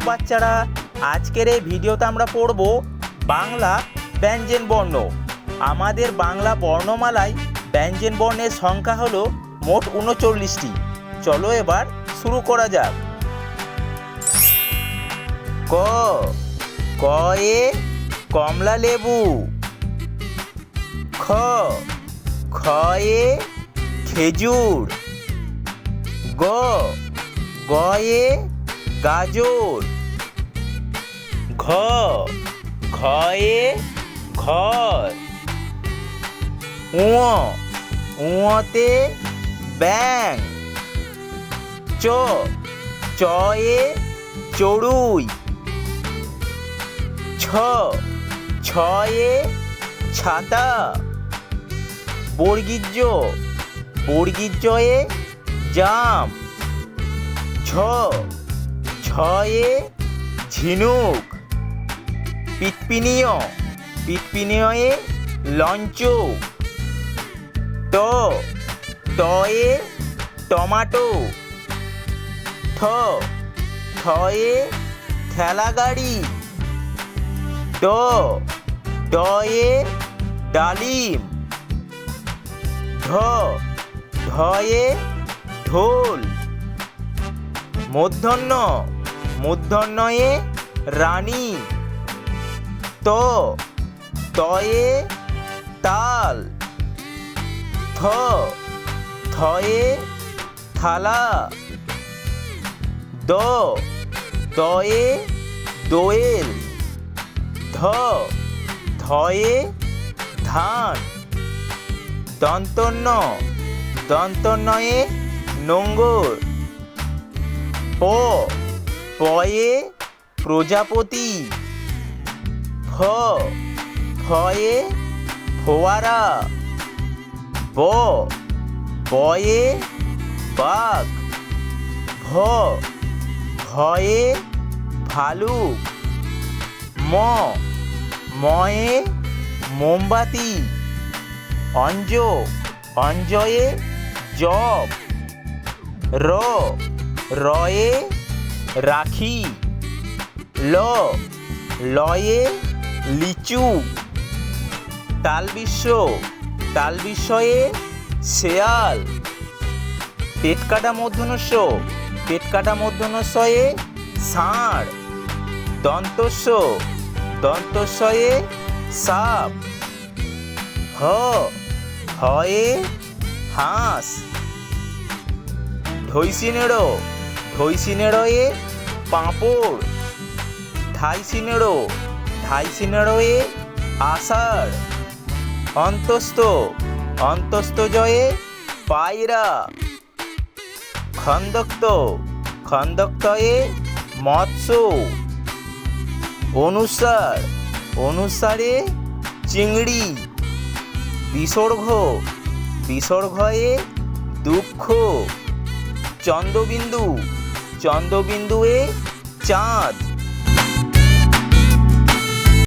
বাচ্চারা, আজকের এই ভিডিওতে আমরা পড়ব বাংলা ব্যঞ্জন বর্ণ। আমাদের বাংলা বর্ণমালায় ব্যঞ্জন বর্ণের সংখ্যা হলো মোট ৩৯টি। চলো এবার শুরু করা যাক। ক ক এ কমলা লেবু। খ খ এ খেজুর। গ গ এ গাজর। ঘ ঘ এ ঘর। তে ব্যাঙ। চ চ এ চড়ুই। ছ ছ এ ছাতা। বর্গীজ এ জাম। ঝ ঝ এ ঝিনুক। পিটপিনিয় এ লঞ্চ। ট ট এ টমাটো। থ থ এ ঠেলা গাড়ি। ড ড এ ডালিম। ঢ ঢ এ ঢোল। মূর্ধন্য এ রানী। ত ত এ তাল। থ থ এ থালা। দ দ এ দোয়েল। ধ ধ এ ধান। দন্তন্য এ নোঙর। প প এ প্রজাপতি। ফ ফ এ ফোয়ারা। ব ব এ বাঘ। ভ ভ এ ভালুক। ম ম এ মোমবাতি। অঞ্জ এ জব। র র এ রাখি। ল ল এ লিচু। তালবিশ্ব এ শেয়াল। পেট কাটা মূর্ধন্য এ ষাঁড়। দন্তস্ব এ সাপ। হ হ এ হাঁস। ঢইসিনেড়ো এ পাঁপড়। ধাইসিনেড়ো এ আষাঢ়। অন্তস্থ এ পায়রা। খন্দক্ত এ মৎস্য। অনুসার এ চিংড়ি। বিসর্গ এ দুঃখ। চন্দ্রবিন্দু এ চাঁদ।